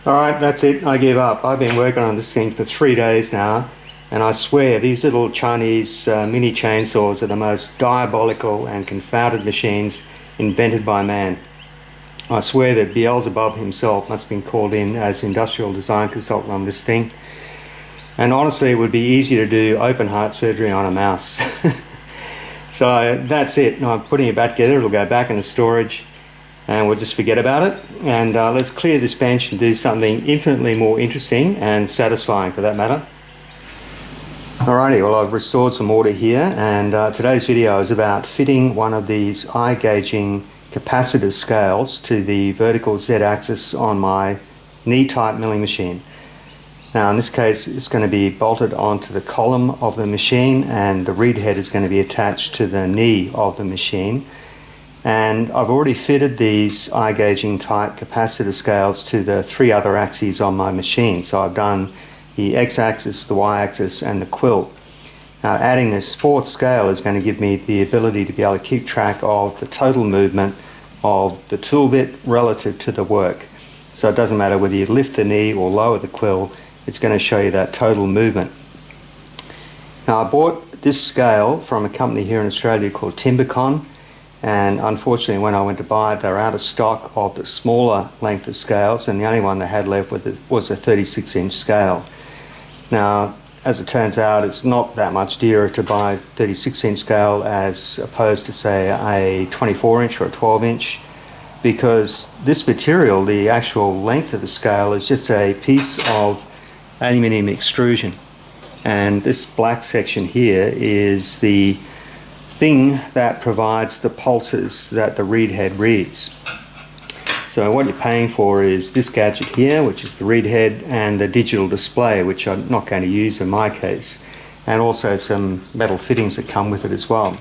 Alright, that's it. I give up. I've been working on this thing for 3 days now, and I swear these little Chinese mini chainsaws are the most diabolical and confounded machines invented by man. I swear that Beelzebub himself must have been called in as industrial design consultant on this thing. And honestly, it would be easier to do open heart surgery on a mouse. So that's it. I'm putting it back together. It'll go back into storage, and we'll just forget about it. And let's clear this bench and do something infinitely more interesting and satisfying, for that matter. Alrighty, well, I've restored some order here, and today's video is about fitting one of these iGaging capacitive scales to the vertical Z-axis on my knee-type milling machine. Now in this case it's going to be bolted onto the column of the machine, and the reed head is going to be attached to the knee of the machine. And I've already fitted these iGaging type capacitor scales to the 3 other axes on my machine. So I've done the X-axis, the Y-axis and the quill. Now adding this 4th scale is going to give me the ability to be able to keep track of the total movement of the tool bit relative to the work. So it doesn't matter whether you lift the knee or lower the quill, it's going to show you that total movement. Now I bought this scale from a company here in Australia called Timbercon, and unfortunately when I went to buy it they were out of stock of the smaller length of scales, and the only one they had left was a 36-inch scale. Now as it turns out, it's not that much dearer to buy a 36-inch scale as opposed to say a 24-inch or a 12-inch, because this material, the actual length of the scale, is just a piece of aluminium extrusion, and this black section here is the thing that provides the pulses that the reed head reads. So what you're paying for is this gadget here, which is the reed head, and the digital display, which I'm not going to use in my case, and also some metal fittings that come with it as well.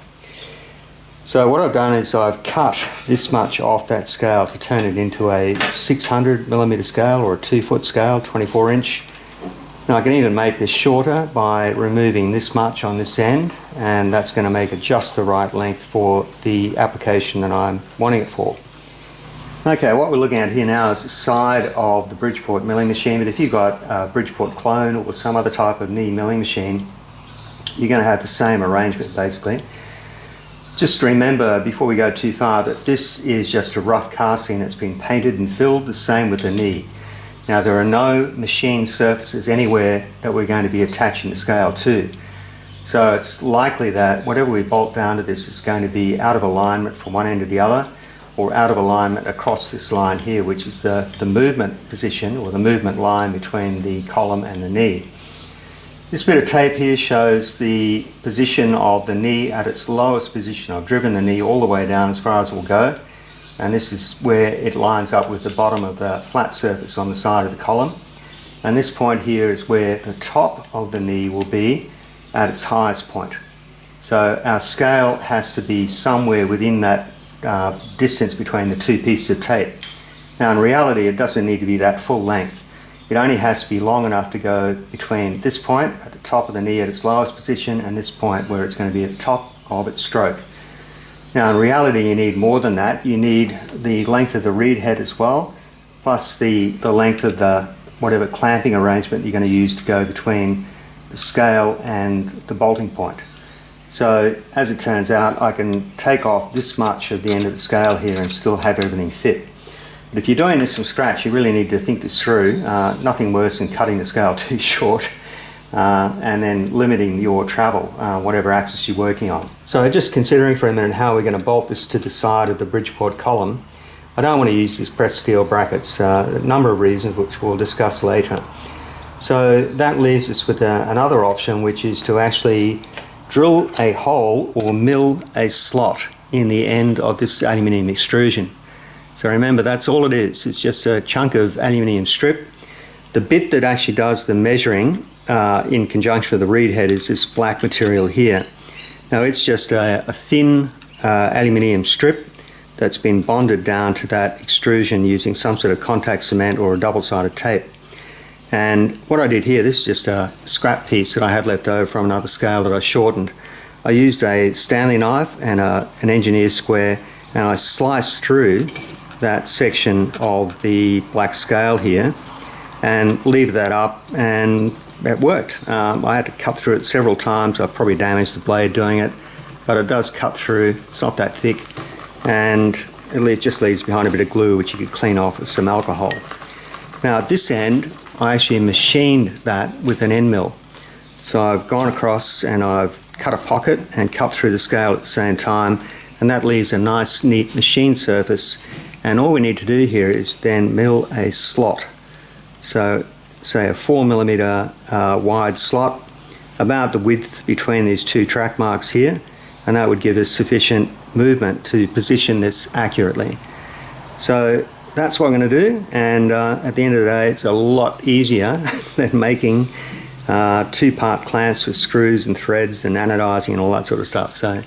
So what I've done is I've cut this much off that scale to turn it into a 600mm scale, or a 2-foot scale, 24-inch. Now I can even make this shorter by removing this much on this end, and that's going to make it just the right length for the application that I'm wanting it for. Okay, what we're looking at here now is the side of the Bridgeport milling machine, but if you've got a Bridgeport clone or some other type of knee milling machine, you're going to have the same arrangement basically. Just remember before we go too far that this is just a rough casting that's been painted and filled, the same with the knee. Now there are no machine surfaces anywhere that we're going to be attaching the scale to. So it's likely that whatever we bolt down to this is going to be out of alignment from one end to the other, or out of alignment across this line here, which is the movement position, or the movement line between the column and the knee. This bit of tape here shows the position of the knee at its lowest position. I've driven the knee all the way down as far as it will go, and this is where it lines up with the bottom of the flat surface on the side of the column. And this point here is where the top of the knee will be at its highest point. So our scale has to be somewhere within that distance between the 2 pieces of tape. Now in reality it doesn't need to be that full length. It only has to be long enough to go between this point at the top of the knee at its lowest position and this point where it's going to be at the top of its stroke. Now in reality you need more than that. You need the length of the reed head as well, plus the length of the whatever clamping arrangement you're going to use to go between the scale and the bolting point. So as it turns out, I can take off this much of the end of the scale here and still have everything fit. But if you're doing this from scratch, you really need to think this through. Nothing worse than cutting the scale too short and then limiting your travel, whatever axis you're working on. So just considering for a minute how we're going to bolt this to the side of the Bridgeport column, I don't want to use these pressed steel brackets, a number of reasons which we'll discuss later. So that leaves us with another option, which is to actually drill a hole or mill a slot in the end of this aluminium extrusion. So remember, that's all it is. It's just a chunk of aluminium strip. The bit that actually does the measuring in conjunction with the reed head is this black material here. Now it's just a thin aluminium strip that's been bonded down to that extrusion using some sort of contact cement or a double-sided tape. And what I did here, this is just a scrap piece that I had left over from another scale that I shortened. I used a Stanley knife and an engineer's square, and I sliced through that section of the black scale here, and lever that up, and it worked. I had to cut through it several times. I probably damaged the blade doing it, but it does cut through. It's not that thick, and it just leaves behind a bit of glue which you could clean off with some alcohol. Now at this end I actually machined that with an end mill. So I've gone across and I've cut a pocket and cut through the scale at the same time, and that leaves a nice neat machine surface. And all we need to do here is then mill a slot. So say a 4mm wide slot, about the width between these two track marks here, and that would give us sufficient movement to position this accurately. So that's what I'm going to do, and at the end of the day it's a lot easier than making two-part clamps with screws and threads and anodizing and all that sort of stuff. So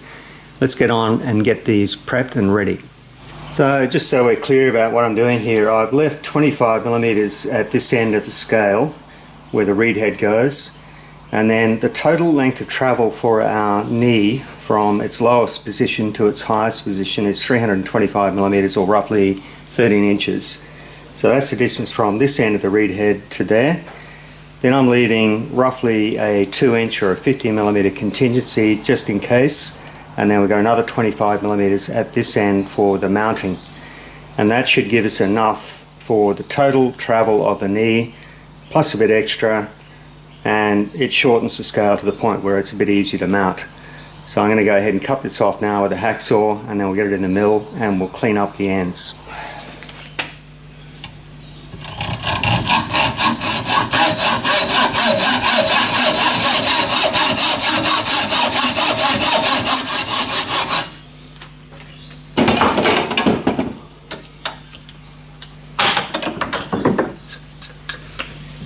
let's get on and get these prepped and ready. So just so we're clear about what I'm doing here, I've left 25mm at this end of the scale where the reed head goes, and then the total length of travel for our knee from its lowest position to its highest position is 325mm, or roughly 13 inches. So that's the distance from this end of the reed head to there. Then I'm leaving roughly a 2-inch or a 50mm contingency just in case, and then we've got another 25mm at this end for the mounting, and that should give us enough for the total travel of the knee plus a bit extra, and it shortens the scale to the point where it's a bit easier to mount. So I'm going to go ahead and cut this off now with a hacksaw, and then we'll get it in the mill and we'll clean up the ends.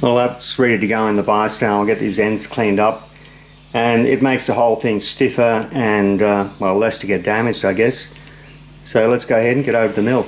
Well, that's ready to go in the bias now. I'll get these ends cleaned up, and it makes the whole thing stiffer and well, less to get damaged, I guess. So let's go ahead and get over to the mill.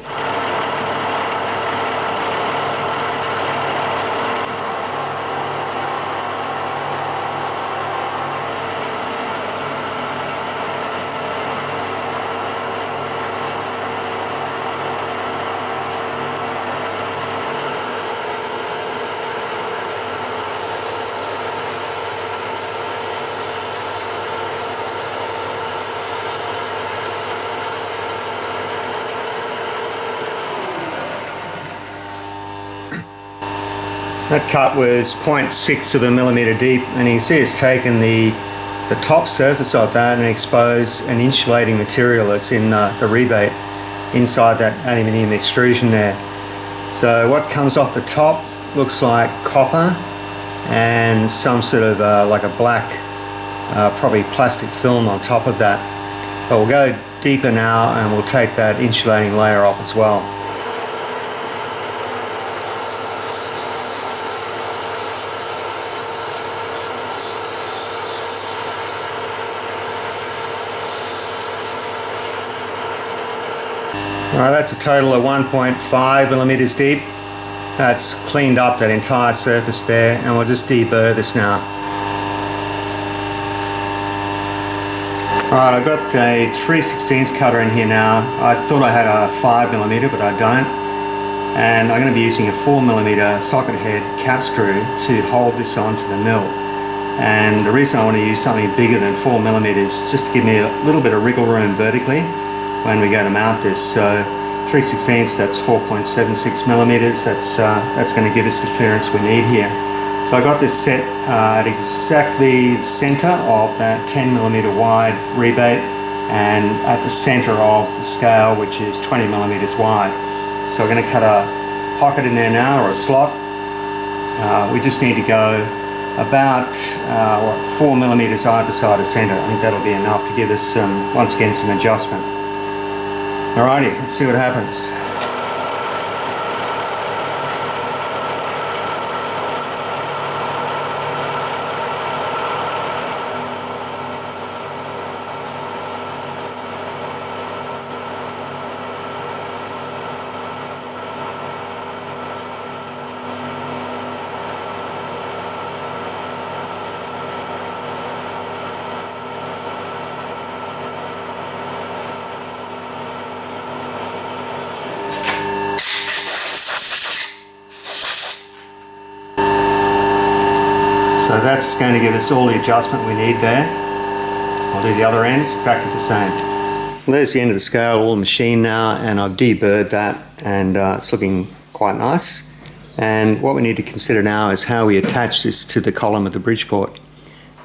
That cut was 0.6 of a millimetre deep, and you can see it's taken the top surface of that and exposed an insulating material that's in the rebate inside that aluminium extrusion there. So what comes off the top looks like copper and some sort of like a black probably plastic film on top of that. But we'll go deeper now and we'll take that insulating layer off as well. Alright, that's a total of 1.5 millimeters deep. That's cleaned up that entire surface there, and we'll just deburr this now. Alright, I've got a 3/16 cutter in here now. I thought I had a 5mm, but I don't. And I'm going to be using a 4mm socket head cap screw to hold this onto the mill. And the reason I want to use something bigger than 4mm is just to give me a little bit of wriggle room vertically when we go to mount this. So 3/16, that's 4.76mm. That's going to give us the clearance we need here. So I got this set at exactly the centre of that 10mm wide rebate, and at the centre of the scale, which is 20mm wide. So we're going to cut a pocket in there now, or a slot. We just need to go about 4mm either side of centre. I think that'll be enough to give us once again some adjustment. Alrighty, let's see what happens. that's going to give us all the adjustment we need there. I'll do the other ends exactly the same. Well, there's the end of the scale all machined now, and I've deburred that, and it's looking quite nice. And what we need to consider now is how we attach this to the column of the Bridgeport.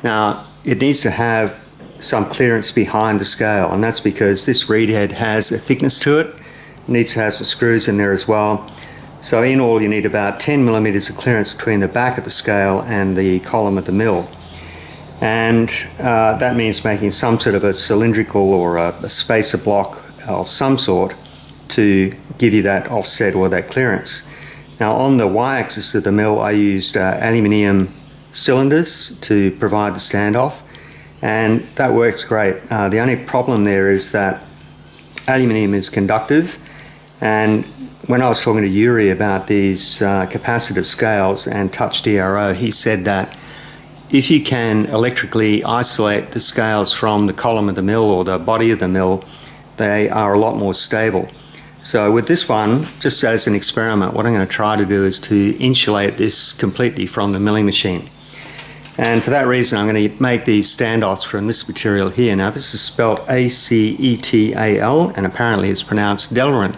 Now, it needs to have some clearance behind the scale, and that's because this reed head has a thickness to it. It needs to have some screws in there as well. So in all, you need about 10 millimeters of clearance between the back of the scale and the column of the mill. And that means making some sort of a cylindrical or a spacer block of some sort to give you that offset or that clearance. Now, on the y-axis of the mill, I used aluminium cylinders to provide the standoff, and that works great. The only problem there is that aluminium is conductive, and when I was talking to Yuri about these capacitive scales and TouchDRO, he said that if you can electrically isolate the scales from the column of the mill or the body of the mill, they are a lot more stable. So with this one, just as an experiment, what I'm going to try to do is to insulate this completely from the milling machine. And for that reason, I'm going to make these standoffs from this material here. Now, this is spelled ACETAL, and apparently it's pronounced Delrin.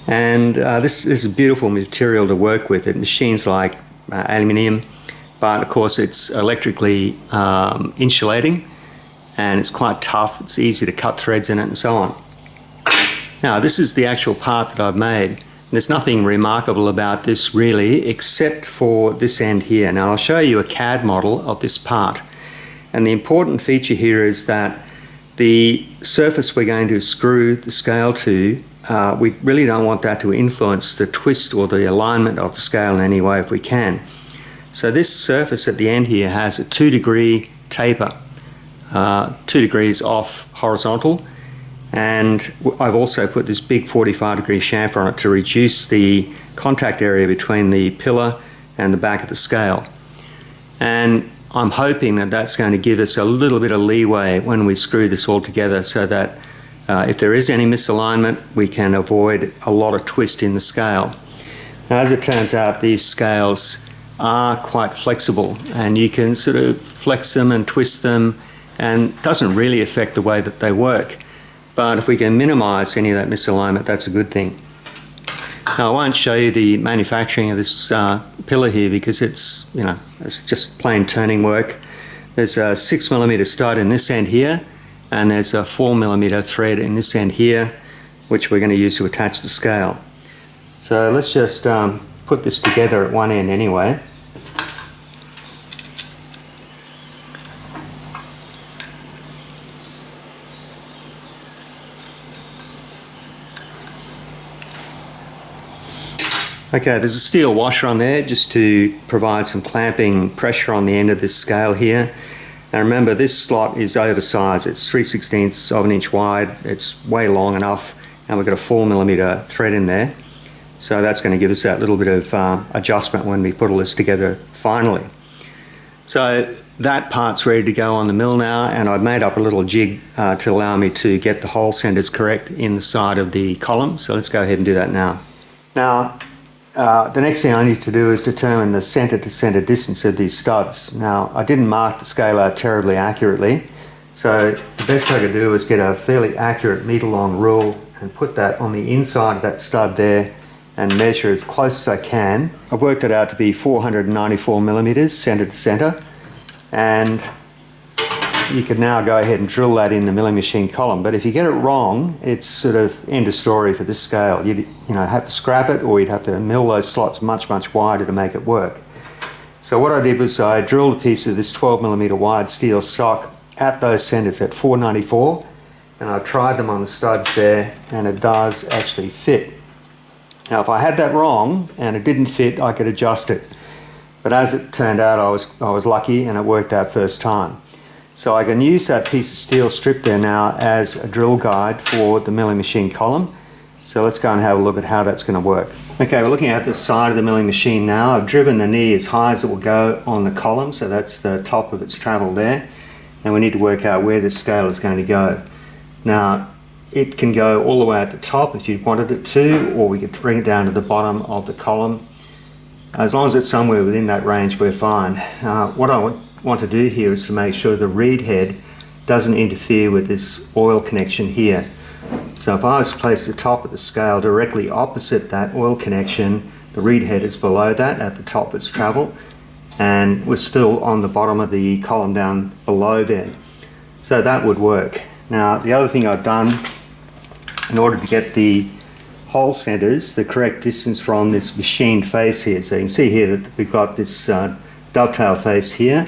And this is a beautiful material to work with. It machines like aluminium, but of course it's electrically insulating, and it's quite tough. It's easy to cut threads in it and so on. Now, this is the actual part that I've made. There's nothing remarkable about this really, except for this end here. Now, I'll show you a CAD model of this part. And the important feature here is that the surface we're going to screw the scale to, we really don't want that to influence the twist or the alignment of the scale in any way if we can. So this surface at the end here has a 2-degree taper, 2 degrees off horizontal. And I've also put this big 45-degree chamfer on it to reduce the contact area between the pillar and the back of the scale. And I'm hoping that that's going to give us a little bit of leeway when we screw this all together, so that if there is any misalignment, we can avoid a lot of twist in the scale. Now, as it turns out, these scales are quite flexible, and you can sort of flex them and twist them, and it doesn't really affect the way that they work. But if we can minimize any of that misalignment, that's a good thing. Now, I won't show you the manufacturing of this pillar here because it's just plain turning work. There's a 6mm stud in this end here, and there's a 4mm thread in this end here, which we're going to use to attach the scale. So let's just put this together at one end anyway. Okay, there's a steel washer on there just to provide some clamping pressure on the end of this scale here. Now remember, this slot is oversized. It's 3/16 of an inch wide. It's way long enough, and we've got a 4mm thread in there. So that's going to give us that little bit of adjustment when we put all this together finally. So that part's ready to go on the mill now, and I've made up a little jig to allow me to get the hole centers correct in the side of the column. So let's go ahead and do that now. Now, the next thing I need to do is determine the center to center distance of these studs. Now, I didn't mark the scale out terribly accurately, so the best I could do was get a fairly accurate meter long rule and put that on the inside of that stud there and measure as close as I can. I've worked it out to be 494mm center to center, and you can now go ahead and drill that in the milling machine column. But if you get it wrong, it's sort of end of story for this scale. You'd have to scrap it, or you'd have to mill those slots much wider to make it work. So what I did was I drilled a piece of this 12mm wide steel stock at those centers at 494, and I tried them on the studs there, and it does actually fit. Now, if I had that wrong and it didn't fit, I could adjust it. But as it turned out, I was lucky, and it worked out first time. So I can use that piece of steel strip there now as a drill guide for the milling machine column. So let's go and have a look at how that's going to work. Okay, we're looking at the side of the milling machine now. I've driven the knee as high as it will go on the column, so that's the top of its travel there. And we need to work out where this scale is going to go. Now, it can go all the way at the top if you wanted it to, or we could bring it down to the bottom of the column. As long as it's somewhere within that range, we're fine. What I want to do here is to make sure the reed head doesn't interfere with this oil connection here. So if I was to place the top of the scale directly opposite that oil connection, the reed head is below that at the top of its travel, and we're still on the bottom of the column down below there. So that would work. Now the other thing I've done in order to get the hole centers the correct distance from this machined face here, so you can see here that we've got this dovetail face here.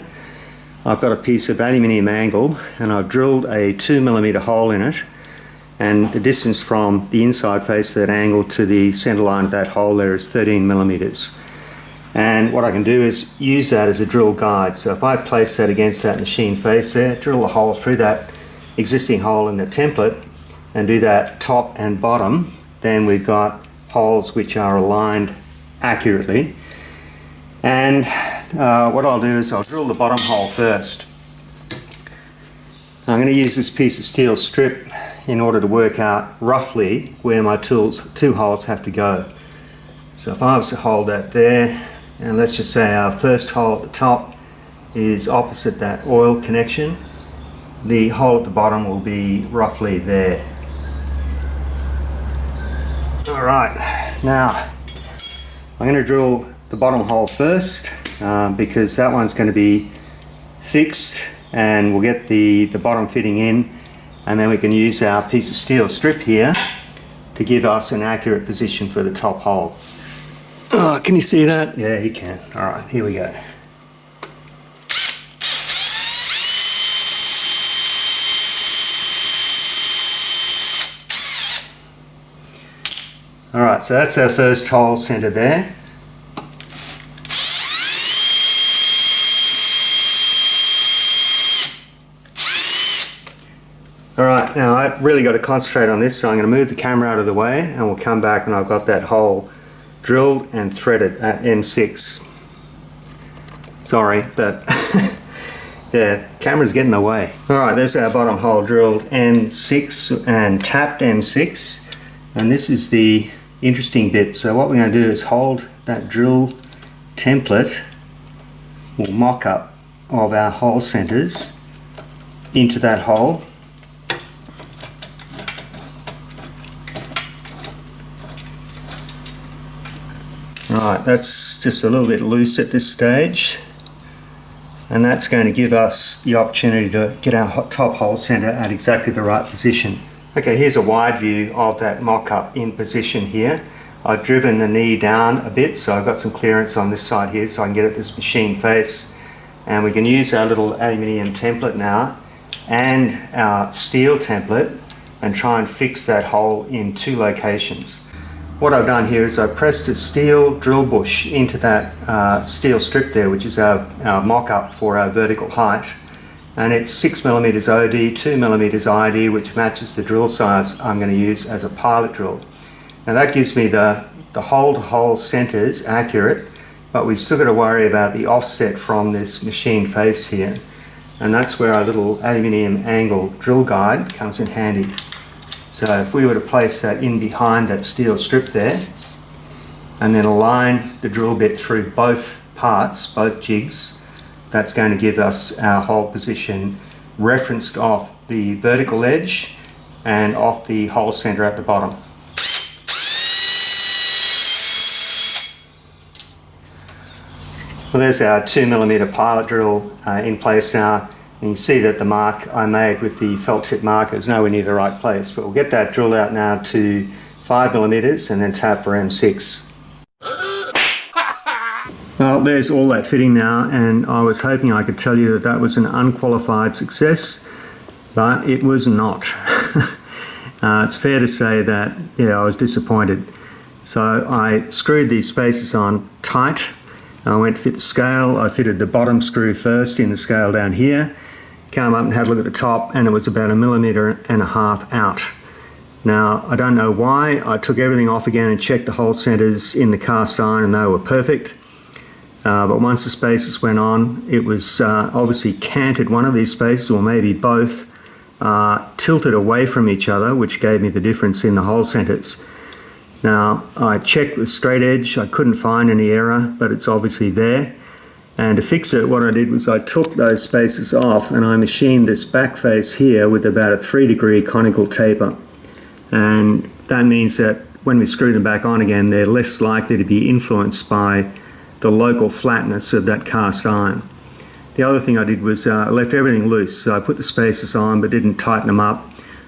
I've got a piece of aluminium angle and I've drilled a 2mm hole in it, and the distance from the inside face of that angle to the center line of that hole there is 13mm. And what I can do is use that as a drill guide. So if I place that against that machine face there, drill a hole through that existing hole in the template and do that top and bottom, then we've got holes which are aligned accurately. And what I'll do is I'll drill the bottom hole first. I'm going to use this piece of steel strip in order to work out roughly where my two holes have to go. So if I was to hold that there, and let's just say our first hole at the top is opposite that oil connection, the hole at the bottom will be roughly there. Alright, now I'm going to drill the bottom hole first because that one's going to be fixed, and we'll get the bottom fitting in, and then we can use our piece of steel strip here to give us an accurate position for the top hole. Oh, can you see that? Yeah, you can. Alright, here we go. Alright, so that's our first hole centered there. Alright, now I've really got to concentrate on this, so I'm going to move the camera out of the way and we'll come back and I've got that hole drilled and threaded at M6. Sorry, but yeah, camera's getting in the way. Alright, there's our bottom hole drilled M6 and tapped M6, and this is the interesting bit. So what we're going to do is hold that drill template or mock-up of our hole centers into that hole. Right, that's just a little bit loose at this stage, and that's going to give us the opportunity to get our top hole center at exactly the right position. Okay, here's a wide view of that mock-up in position here. I've driven the knee down a bit, so I've got some clearance on this side here so I can get at this machine face, and we can use our little aluminium template now and our steel template and try and fix that hole in two locations. What I've done here is I've pressed a steel drill bush into that steel strip there, which is our mock-up for our vertical height, and it's 6mm OD, 2mm ID, which matches the drill size I'm going to use as a pilot drill. Now that gives me the hole-to-hole centers accurate, but we've still got to worry about the offset from this machine face here, and that's where our little aluminium angle drill guide comes in handy. So if we were to place that in behind that steel strip there and then align the drill bit through both parts, both jigs, that's going to give us our hole position referenced off the vertical edge and off the hole center at the bottom. Well, there's our 2mm pilot drill in place now. And you see that the mark I made with the felt tip marker is nowhere near the right place, but we'll get that drilled out now to 5mm and then tap for M6. Well, there's all that fitting now, and I was hoping I could tell you that that was an unqualified success, but it was not. It's fair to say that, yeah, I was disappointed. So I screwed these spacers on tight. I went to fit the scale. I fitted the bottom screw first in the scale down here, came up and had a look at the top, and it was about 1.5 mm out. Now, I don't know why. I took everything off again and checked the hole centers in the cast iron, and they were perfect. But once the spacers went on, it was obviously canted one of these spacers, or maybe both, tilted away from each other, which gave me the difference in the hole centers. Now, I checked with straight edge, I couldn't find any error, but it's obviously there. And to fix it, what I did was I took those spaces off and I machined this back face here with about a 3-degree conical taper. And that means that when we screw them back on again, they're less likely to be influenced by the local flatness of that cast iron. The other thing I did was I left everything loose. So I put the spacers on but didn't tighten them up.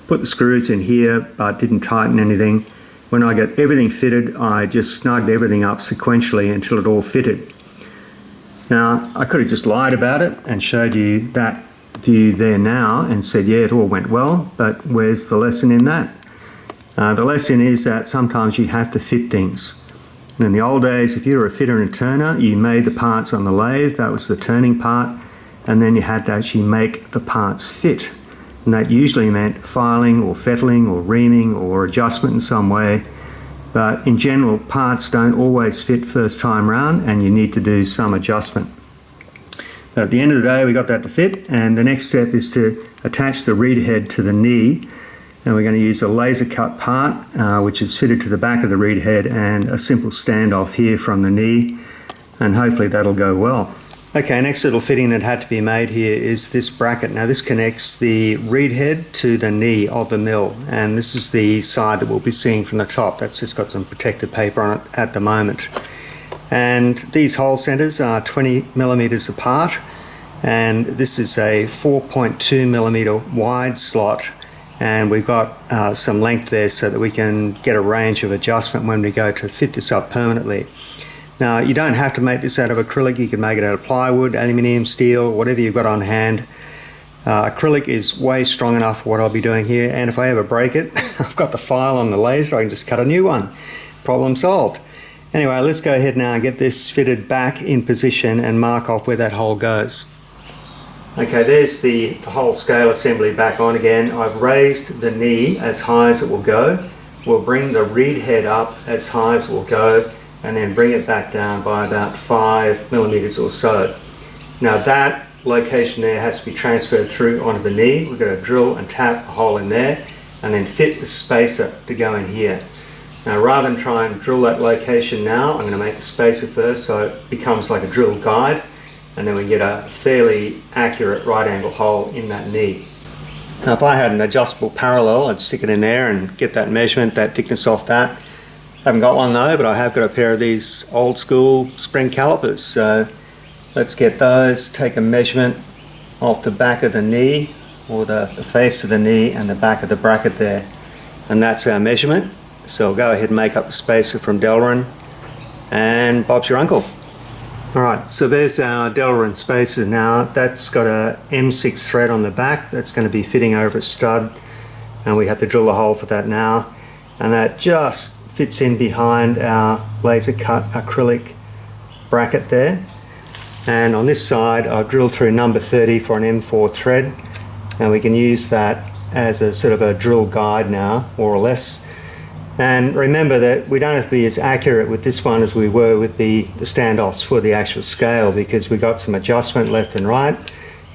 Put the screws in here but didn't tighten anything. When I got everything fitted, I just snugged everything up sequentially until it all fitted. Now, I could have just lied about it and showed you that view there now and said, yeah, it all went well, but where's the lesson in that? The lesson is that sometimes you have to fit things. And in the old days, if you were a fitter and a turner, you made the parts on the lathe, that was the turning part, and then you had to actually make the parts fit. And that usually meant filing or fettling or reaming or adjustment in some way. But in general, parts don't always fit first time round and you need to do some adjustment. But at the end of the day, we got that to fit, and the next step is to attach the reed head to the knee. And we're going to use a laser cut part, which is fitted to the back of the reed head, and a simple standoff here from the knee, and hopefully that'll go well. Okay, next little fitting that had to be made here is this bracket. Now this connects the reed head to the knee of the mill, and this is the side that we'll be seeing from the top. That's just got some protective paper on it at the moment. And these hole centers are 20 millimeters apart, and this is a 4.2 millimeter wide slot, and we've got some length there so that we can get a range of adjustment when we go to fit this up permanently. Now, you don't have to make this out of acrylic. You can make it out of plywood, aluminium, steel, whatever you've got on hand. Acrylic is way strong enough for what I'll be doing here, and if I ever break it, I've got the file on the laser, I can just cut a new one. Problem solved. Anyway, let's go ahead now and get this fitted back in position and mark off where that hole goes. Okay, there's the whole scale assembly back on again. I've raised the knee as high as it will go. We'll bring the reed head up as high as it will go, and then bring it back down by about 5 millimeters or so. Now that location there has to be transferred through onto the knee. We're going to drill and tap a hole in there and then fit the spacer to go in here. Now rather than try and drill that location now, I'm going to make the spacer first so it becomes like a drill guide, and then we get a fairly accurate right angle hole in that knee. Now if I had an adjustable parallel, I'd stick it in there and get that measurement, that thickness off that. I haven't got one though, but I have got a pair of these old school spring calipers. So let's get those, take a measurement off the back of the knee, or the face of the knee and the back of the bracket there. And that's our measurement. So we'll go ahead and make up the spacer from Delrin, and Bob's your uncle. Alright, so there's our Delrin spacer now. That's got a M6 thread on the back that's going to be fitting over a stud, and we have to drill a hole for that now. And that just fits in behind our laser cut acrylic bracket there. And on this side I've drilled through number 30 for an M4 thread, and we can use that as a sort of a drill guide now, more or less. And remember that we don't have to be as accurate with this one as we were with the standoffs for the actual scale, because we got some adjustment left and right,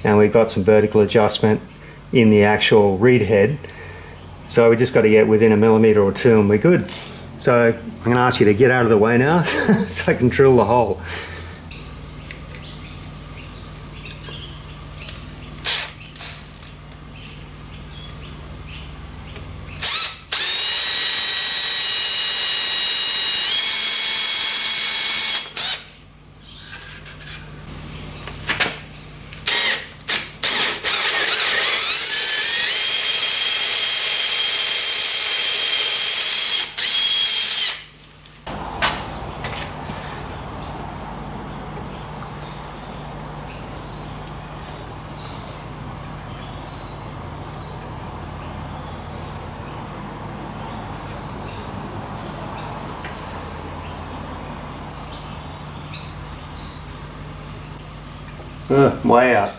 and we got some vertical adjustment in the actual reed head. So we just got to get within a millimeter or two and we're good. So I'm going to ask you to get out of the way now so I can drill the hole. Way out.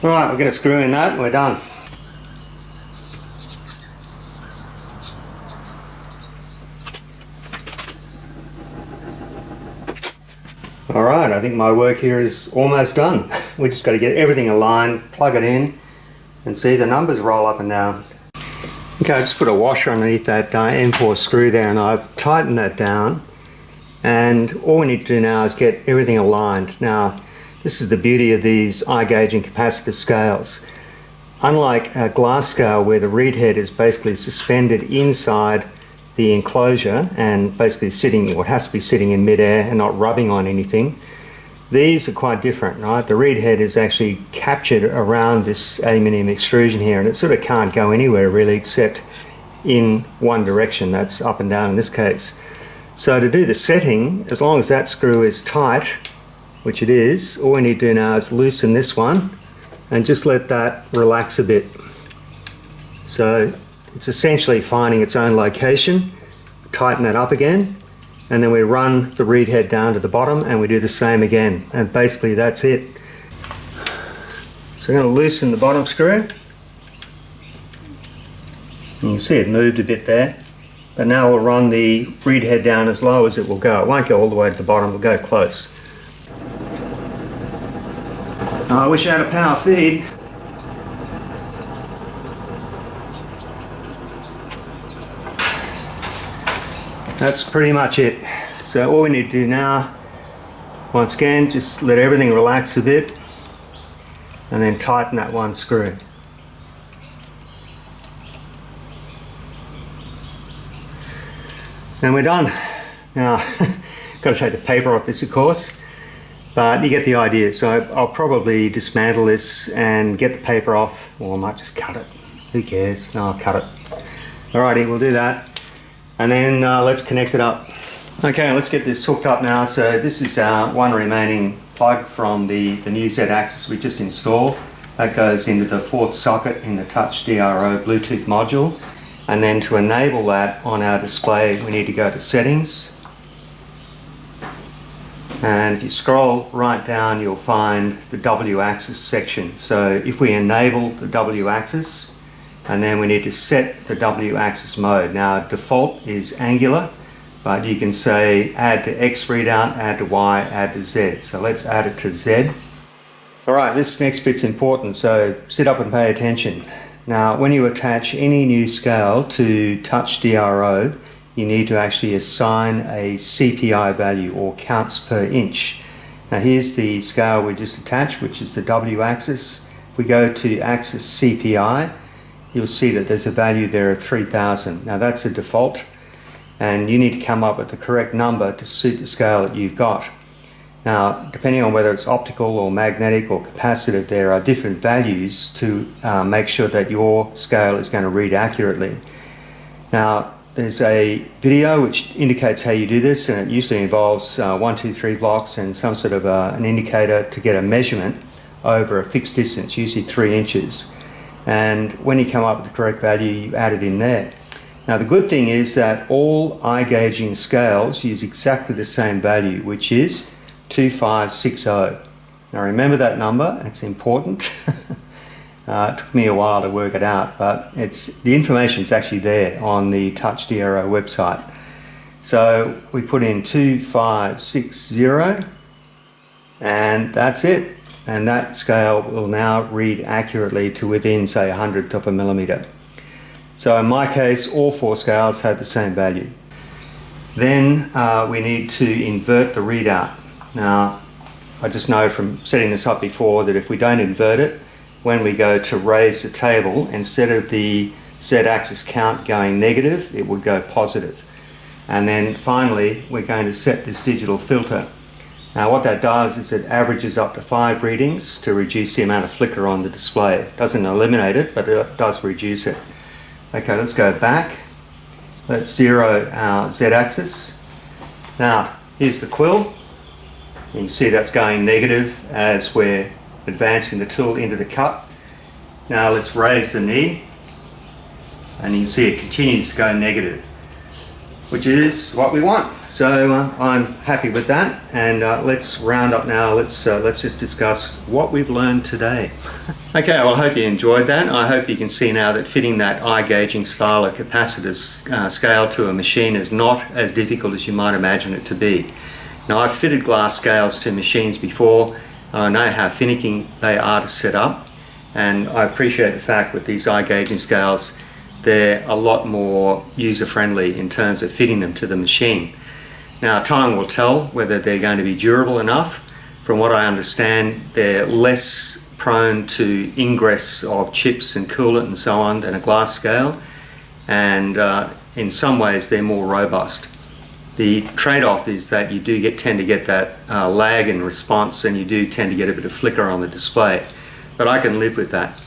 Alright, we'll get a screw in that and we're done. Alright, I think my work here is almost done. We just got to get everything aligned, plug it in, and see the numbers roll up and down. Okay, I just put a washer underneath that M4 screw there and I've tightened that down, and all we need to do now is get everything aligned. Now, this is the beauty of these iGaging capacitive scales. Unlike a glass scale where the reed head is basically suspended inside the enclosure and basically sitting, or has to be sitting in midair and not rubbing on anything, these are quite different, right? The reed head is actually captured around this aluminium extrusion here, and it sort of can't go anywhere really except in one direction, that's up and down in this case. So to do the setting, as long as that screw is tight, which it is, all we need to do now is loosen this one and just let that relax a bit. So it's essentially finding its own location, tighten that up again, and then we run the reed head down to the bottom and we do the same again, and basically that's it. So we're going to loosen the bottom screw. You can see it moved a bit there, but now we'll run the reed head down as low as it will go. It won't go all the way to the bottom, it'll go close. I wish I had a power feed. That's pretty much it. So all we need to do now, once again, just let everything relax a bit and then tighten that one screw. And we're done. Now, got to take the paper off this of course, but you get the idea. So I'll probably dismantle this and get the paper off, or I might just cut it. Who cares? No, I'll cut it. Alrighty, we'll do that. And then let's connect it up. Okay, let's get this hooked up now. So this is our one remaining plug from the new Z-axis we just installed. That goes into the fourth socket in the TouchDRO Bluetooth module. And then to enable that on our display, we need to go to settings. And if you scroll right down, you'll find the W-axis section. So if we enable the W-axis, and then we need to set the W-axis mode. Now default is angular, but you can say add to X readout, add to Y, add to Z. So let's add it to Z. Alright, this next bit's important, so sit up and pay attention. Now when you attach any new scale to TouchDRO, you need to actually assign a CPI value, or counts per inch. Now here's the scale we just attached, which is the W-axis. If we go to axis CPI, you'll see that there's a value there of 3000. Now that's a default, and you need to come up with the correct number to suit the scale that you've got. Now, depending on whether it's optical or magnetic or capacitive, there are different values to make sure that your scale is going to read accurately. Now, there's a video which indicates how you do this, and it usually involves 1, 2, 3 blocks and some sort of an indicator to get a measurement over a fixed distance, usually 3 inches. And when you come up with the correct value, you add it in there. Now the good thing is that all iGaging scales use exactly the same value, which is 2560. Now remember that number, it's important. It took me a while to work it out, but the information's actually there on the TouchDRO website. So we put in 2560, and that's it. And that scale will now read accurately to within, say, 100th of a millimeter. So in my case, all 4 scales have the same value. Then we need to invert the readout. Now, I just know from setting this up before that if we don't invert it, when we go to raise the table, instead of the Z-axis count going negative, it would go positive. And then finally, we're going to set this digital filter. Now what that does is it averages up to 5 readings to reduce the amount of flicker on the display. It doesn't eliminate it, but it does reduce it. Okay, let's go back. Let's zero our Z-axis. Now, here's the quill. You can see that's going negative as we're advancing the tool into the cut. Now let's raise the knee, and you can see it continues to go negative. which is what we want. So I'm happy with that, and let's round up now. Let's just discuss what we've learned today. Okay, well, I hope you enjoyed that. I hope you can see now that fitting that iGaging style of capacitive scale to a machine is not as difficult as you might imagine it to be. Now, I've fitted glass scales to machines before. I know how finicky they are to set up, and I appreciate the fact with these iGaging scales they're a lot more user-friendly in terms of fitting them to the machine. Now, time will tell whether they're going to be durable enough. From what I understand, they're less prone to ingress of chips and coolant and so on than a glass scale, and in some ways they're more robust. The trade-off is that you do tend to get that lag in response, and you do tend to get a bit of flicker on the display, but I can live with that.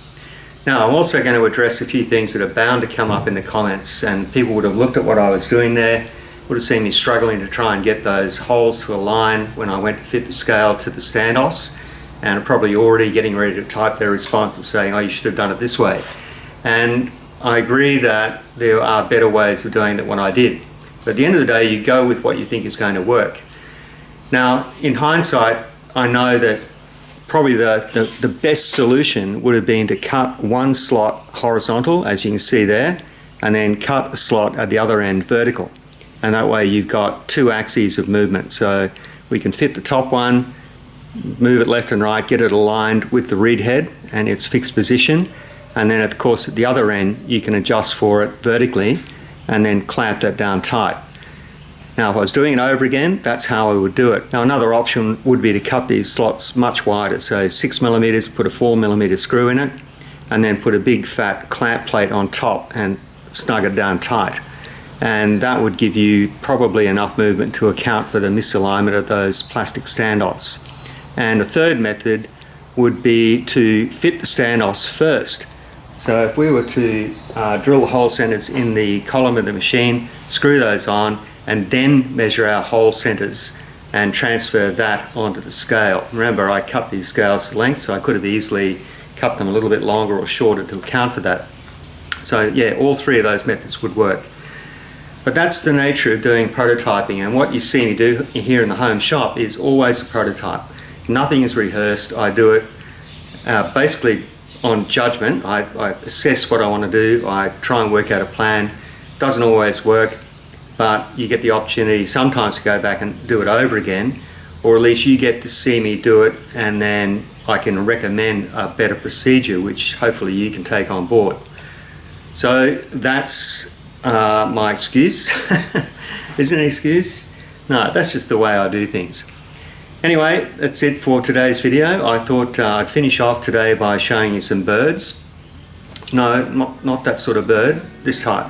Now, I'm also going to address a few things that are bound to come up in the comments, and people would have looked at what I was doing there, would have seen me struggling to try and get those holes to align when I went to fit the scale to the standoffs, and are probably already getting ready to type their response and saying, oh, you should have done it this way. And I agree that there are better ways of doing it than what I did. But at the end of the day, you go with what you think is going to work. Now, in hindsight, I know that probably the best solution would have been to cut one slot horizontal, as you can see there, and then cut the slot at the other end vertical. And that way you've got two axes of movement. So we can fit the top one, move it left and right, get it aligned with the reed head and its fixed position. And then of course at the other end, you can adjust for it vertically and then clamp that down tight. Now, if I was doing it over again, that's how I would do it. Now, another option would be to cut these slots much wider, so 6mm, put a 4mm screw in it, and then put a big fat clamp plate on top and snug it down tight. And that would give you probably enough movement to account for the misalignment of those plastic standoffs. And a third method would be to fit the standoffs first. So if we were to drill the hole centers in the column of the machine, screw those on, and then measure our hole centers and transfer that onto the scale. Remember, I cut these scales to length, so I could have easily cut them a little bit longer or shorter to account for that. So yeah, all three of those methods would work. But that's the nature of doing prototyping, and what you see me do here in the home shop is always a prototype. Nothing is rehearsed. I do it basically on judgment. I assess what I want to do. I try and work out a plan. Doesn't always work, but you get the opportunity sometimes to go back and do it over again, or at least you get to see me do it, and then I can recommend a better procedure which hopefully you can take on board. So that's my excuse. Is it an excuse? No, that's just the way I do things. Anyway, that's it for today's video. I thought I'd finish off today by showing you some birds. No, not that sort of bird, this type.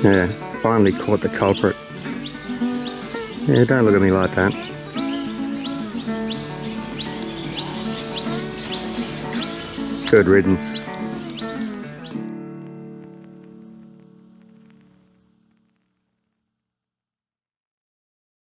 Yeah, finally caught the culprit. Yeah, don't look at me like that. Good riddance.